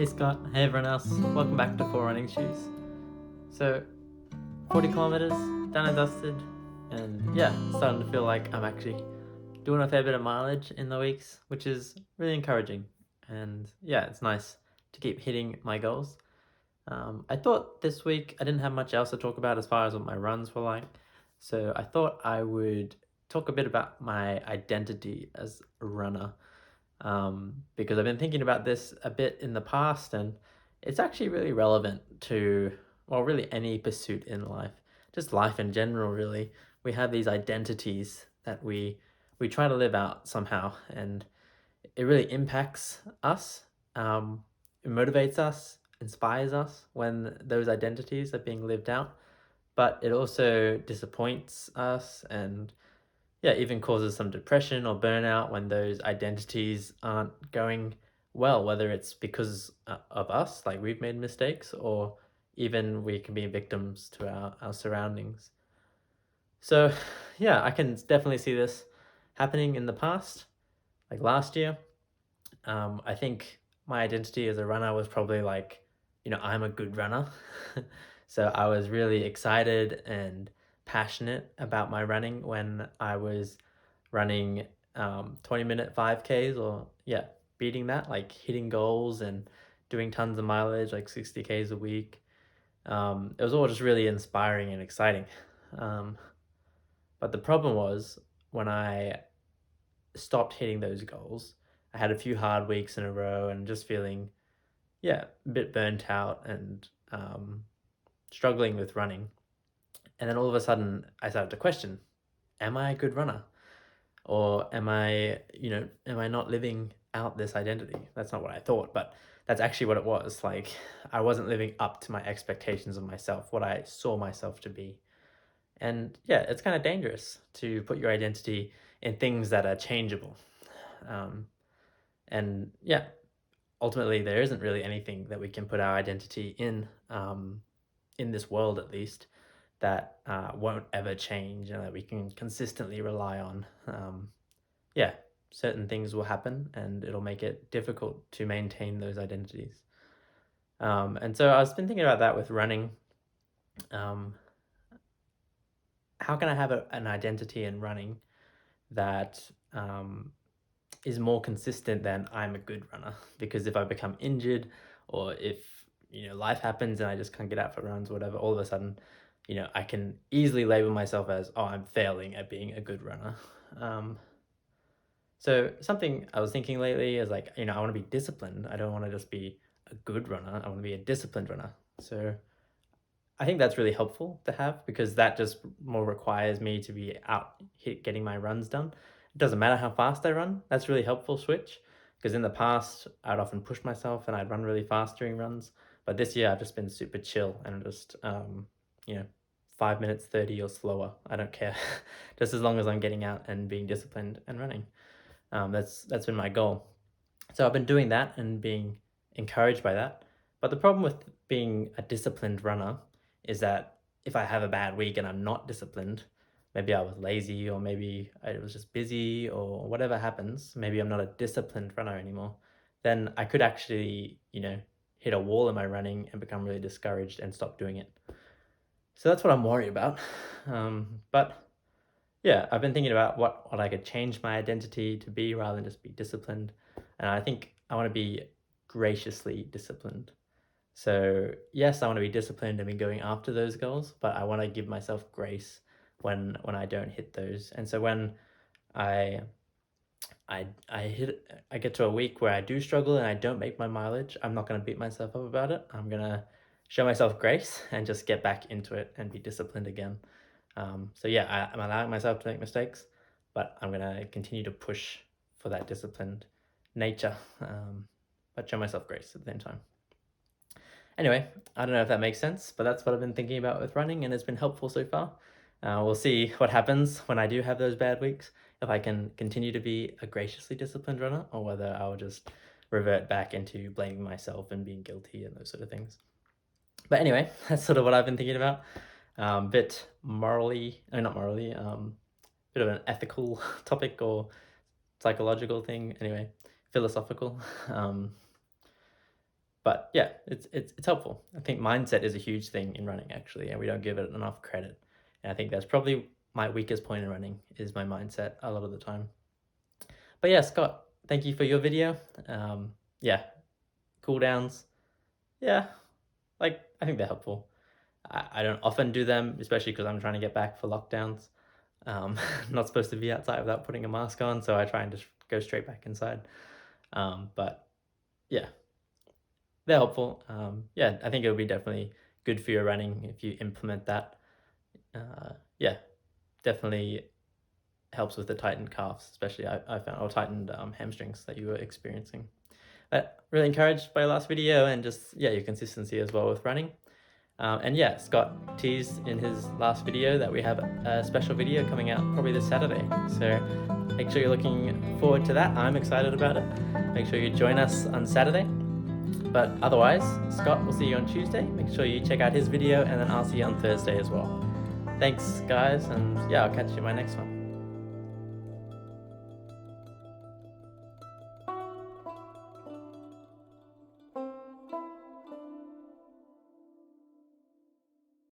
Hey Scott, hey everyone else, welcome back to 4 Running Shoes. So, 40 kilometers, done and dusted, and yeah, starting to feel like I'm actually doing a fair bit of mileage in the weeks, which is really encouraging. And yeah, it's nice to keep hitting my goals. I thought this week I didn't have much else to talk about as far as what my runs were like, so I thought I would talk a bit about my identity as a runner because I've been thinking about this a bit in the past, and it's actually really relevant to, well, really any pursuit in life, just life in general, really. We have these identities that we try to live out somehow, and it really impacts us. It motivates us, inspires us when those identities are being lived out, but it also disappoints us and yeah, even causes some depression or burnout when those identities aren't going well, whether it's because of us, like we've made mistakes, or even we can be victims to our surroundings. So, yeah, I can definitely see this happening in the past, like last year. I think my identity as a runner was probably like, I'm a good runner. So I was really excited and passionate about my running when I was running 20-minute 5Ks or, yeah, beating that, like hitting goals and doing tons of mileage, like 60Ks a week. It was all just really inspiring and exciting. Um, but the problem was when I stopped hitting those goals, I had a few hard weeks in a row and just feeling, yeah, a bit burnt out and struggling with running. And then all of a sudden, I started to question, am I a good runner? Or am I not living out this identity? That's not what I thought, but that's actually what it was. Like, I wasn't living up to my expectations of myself, what I saw myself to be. And yeah, it's kind of dangerous to put your identity in things that are changeable. Um, and yeah, ultimately, there isn't really anything that we can put our identity in this world at least, that won't ever change and that we can consistently rely on. Yeah, certain things will happen and it'll make it difficult to maintain those identities. And so I've been thinking about that with running. Um, how can I have an identity in running that is more consistent than I'm a good runner? Because if I become injured or if life happens and I just can't get out for runs or whatever, all of a sudden, I can easily label myself as, oh, I'm failing at being a good runner. Um, So something I was thinking lately is like, I want to be disciplined. I don't want to just be a good runner. I want to be a disciplined runner. So I think that's really helpful to have because that just more requires me to be out getting my runs done. It doesn't matter how fast I run. That's really helpful switch because in the past I'd often push myself and I'd run really fast during runs. But this year I've just been super chill and just you know 5 minutes 30 or slower. I don't care, just as long as I'm getting out and being disciplined and running. That's been my goal. So I've been doing that and being encouraged by that. But the problem with being a disciplined runner is that if I have a bad week and I'm not disciplined, maybe I was lazy or maybe I was just busy or whatever happens, maybe I'm not a disciplined runner anymore, then I could actually, hit a wall in my running and become really discouraged and stop doing it. So that's what I'm worried about. But yeah, I've been thinking about what I could change my identity to be rather than just be disciplined. And I think I want to be graciously disciplined. So, yes, I want to be disciplined and be going after those goals, but I want to give myself grace when I don't hit those. And so when I I get to a week where I do struggle and I don't make my mileage, I'm not going to beat myself up about it. I'm going to show myself grace and just get back into it and be disciplined again. So yeah, I'm allowing myself to make mistakes, but I'm gonna continue to push for that disciplined nature, but show myself grace at the same time. Anyway, I don't know if that makes sense, but that's what I've been thinking about with running, and it's been helpful so far. We'll see what happens when I do have those bad weeks, if I can continue to be a graciously disciplined runner, or whether I'll just revert back into blaming myself and being guilty and those sort of things. But anyway, that's sort of what I've been thinking about. Bit morally, no, not morally, bit of an ethical topic or psychological thing. Anyway, philosophical. Um, But yeah, it's helpful. I think mindset is a huge thing in running actually, and we don't give it enough credit. And I think that's probably my weakest point in running is my mindset a lot of the time. But yeah, Scott, thank you for your video. Yeah, cool downs. Yeah, like I think they're helpful. I don't often do them, especially because I'm trying to get back for lockdowns. Not supposed to be outside without putting a mask on, so I try and just go straight back inside. But yeah, they're helpful. Yeah, I think it would be definitely good for your running if you implement that. Yeah, definitely helps with the tightened calves, especially I found, or tightened hamstrings that you were experiencing. Really encouraged by your last video and just, yeah, your consistency as well with running. And yeah, Scott teased in his last video that we have a special video coming out probably this Saturday. So make sure you're looking forward to that. I'm excited about it. Make sure you join us on Saturday. But otherwise, Scott will see you on Tuesday. Make sure you check out his video, and then I'll see you on Thursday as well. Thanks, guys, and yeah, I'll catch you in my next one.